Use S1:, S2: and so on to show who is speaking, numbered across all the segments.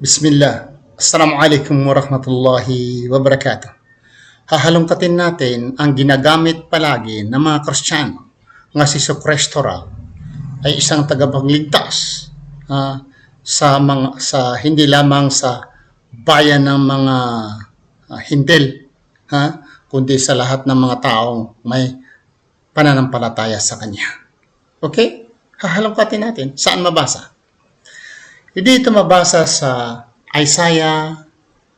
S1: Bismillah. Assalamualaikum warahmatullahi wabarakatuh. Hahalongkatin natin ang ginagamit palagi ng mga Kristiyano nga si Jesucristo raw ay isang tagapagligtas sa hindi lamang sa bayan ng mga Hintil, kundi sa lahat ng mga taong may pananampalataya sa Kanya. Okay? Hahalongkatin natin. Saan mabasa? Dito mabasa sa Isaiah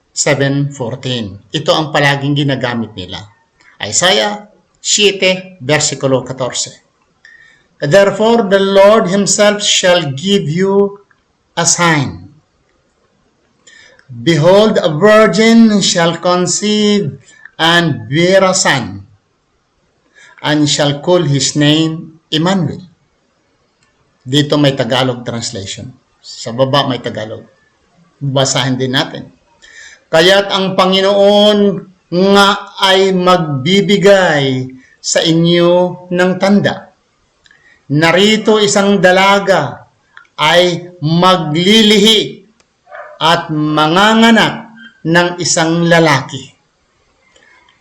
S1: 7:14. Ito ang palaging ginagamit nila. Isaiah 7, versikulo 14. Therefore the Lord himself shall give you a sign. Behold, a virgin shall conceive and bear a son, and shall call his name Emmanuel. Dito may Tagalog translation. Sa baba may Tagalog. Basahin din natin. Kaya't ang Panginoon nga ay magbibigay sa inyo ng tanda. Narito isang dalaga ay maglilihi at manganganak ng isang lalaki.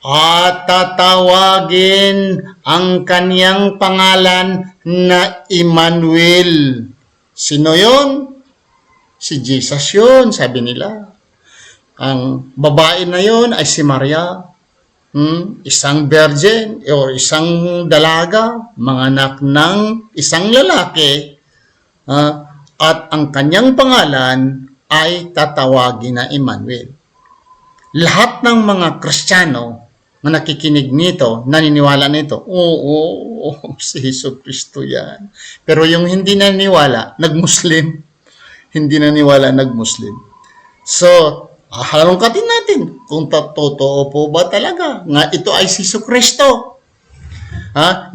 S1: At tatawagin ang kaniyang pangalan na Emmanuel. Sino yun? Si Jesus yun, sabi nila. Ang babae na yun ay si Maria. Isang virgin o isang dalaga, manganak ng isang lalaki. At ang kanyang pangalan ay tatawagin na Emmanuel. Lahat ng mga Kristiyano na nakikinig nito, naniniwala nito, si Jesucristo yan. Pero yung hindi naniniwala, nag-Muslim. Hindi naniniwala, nag-Muslim. So, halongkatin natin kung totoo po ba talaga nga ito ay si Jesucristo.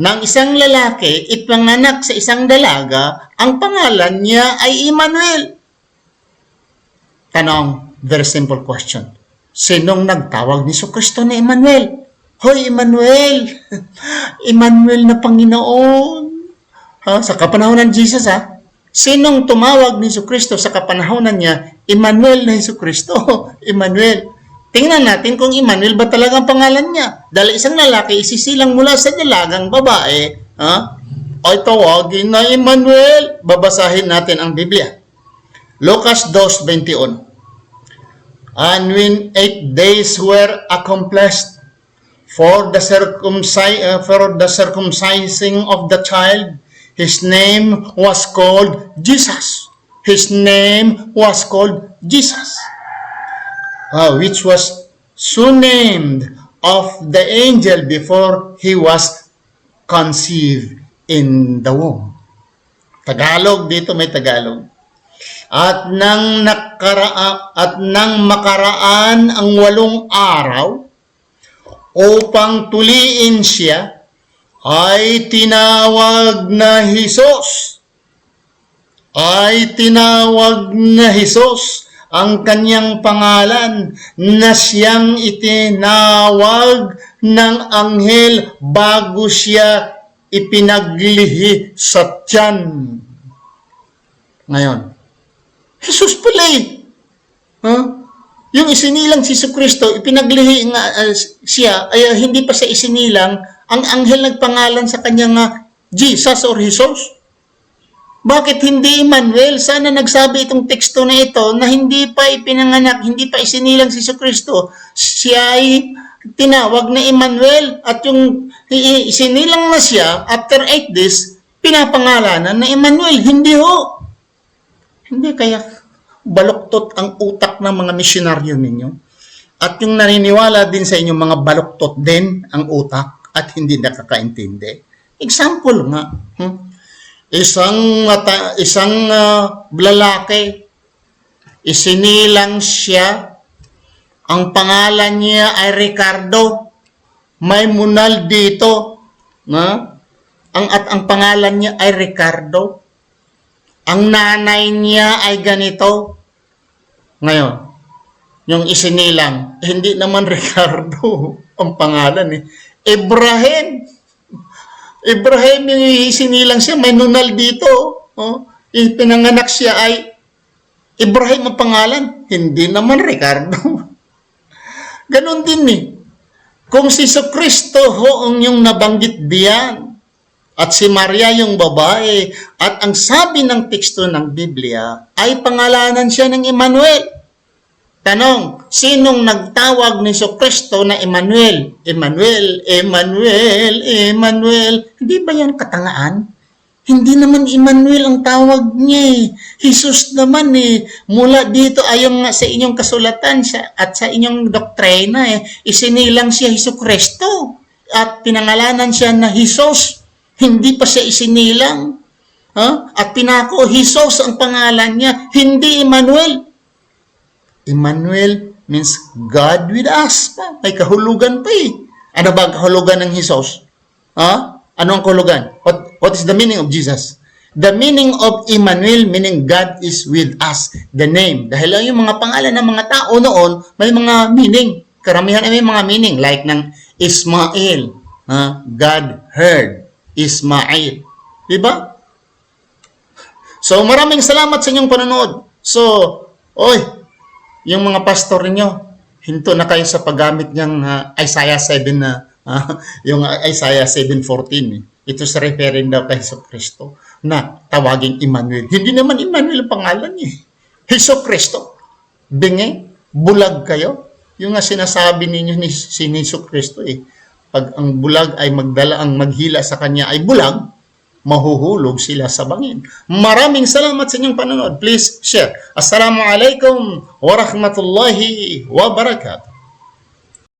S1: Nang isang lalaki, ipanganak sa isang dalaga, ang pangalan niya ay Emmanuel. Tanong, very simple question. Sinong nagtawag ni Jesucristo na Emmanuel? Hoy, Emmanuel! Emmanuel na Panginoon! Sa kapanahon ng Jesus, Sinong tumawag ni Jesucristo sa kapanahonan niya? Emmanuel na Jesucristo. Emmanuel. Tingnan natin kung Emmanuel ba talaga ang pangalan niya. Dahil isang lalaki isisilang mula sa dalagang babae, ay tawagin na Emmanuel. Babasahin natin ang Biblia. Lucas 2:21. And when 8 days were accomplished for the circumcising of the child, his name was called Jesus. His name was called Jesus, which was so named of the angel before he was conceived in the womb. Tagalog, dito may Tagalog. At nang makaraan ang 8 araw upang tuliin siya, ay tinawag na Jesus. Ang kanyang pangalan na siyang itinawag ng anghel bago siya ipinaglihi sa tiyan. Ngayon, Jesus pala Yung isinilang si Jesucristo, ipinaglihi nga siya, ay hindi pa siya isinilang, ang anghel nagpangalan sa kanya nga Jesus or Jesus. Bakit hindi Emmanuel? Sana nagsabi itong teksto na ito na hindi pa ipinanganak, hindi pa isinilang si Jesucristo. Siya ay tinawag na Emmanuel at yung isinilang na siya, after 8 days, pinapangalanan na Emmanuel. Hindi ho. Hindi, kaya baluktot ang utak ng mga misyonaryo ninyo. At yung naniniwala din sa inyong mga baluktot din ang utak at hindi nakakaintindi. Example nga. Isang lalaki, isinilang siya, ang pangalan niya ay Ricardo. May munal dito. Ang pangalan niya ay Ricardo. Ang nanay niya ay ganito. Ngayon, yung isinilang, hindi naman Ricardo ang pangalan Ibrahim. Ibrahim yung isinilang siya, may nunal dito. Pinanganak siya ay Ibrahim ang pangalan, hindi naman Ricardo. Ganon din eh. Kung si Kristo ho ang yung nabanggit diyan, at si Maria yung babae, at ang sabi ng teksto ng Biblia ay pangalanan siya ng Emmanuel. Tanong, sinong nagtawag ni Kristo na Emmanuel? Emmanuel, Emmanuel, Emmanuel. Hindi ba yan katangaan? Hindi naman Emmanuel ang tawag niya eh. Jesus naman eh. Mula dito ayon nga sa inyong kasulatan at sa inyong doktrina eh, isinilang siya Kristo at pinangalanan siya na Jesus. Hindi pa siya isinilang. At pinako, Jesus ang pangalan niya, hindi Emmanuel. Emmanuel means God with us. May kahulugan pa eh. Ano ba ang kahulugan ng Jesus? Ano ang kahulugan? What is the meaning of Jesus? The meaning of Emmanuel, meaning God is with us. The name. Dahil yung mga pangalan ng mga tao noon, may mga meaning. Karamihan ay may mga meaning. Like ng Ismael. God heard Ismael. Diba? So, maraming salamat sa inyong panonood. So, yung mga pastor ninyo, hinto na kayo sa paggamit niyang Isaiah 7 na, yung Isaiah 7:14. Ito sa referring daw kay Kristo na tawaging Emmanuel. Hindi naman Emmanuel ang pangalan niya. Kristo. Bingi, bulag kayo. Yung nga sinasabi ninyo ni Kristo eh. Pag ang bulag ay maghila sa kanya ay bulag, mahuhulog sila sa bangin. Maraming salamat sa inyong panonood. Please share. Assalamualaikum warahmatullahi wabarakatuh.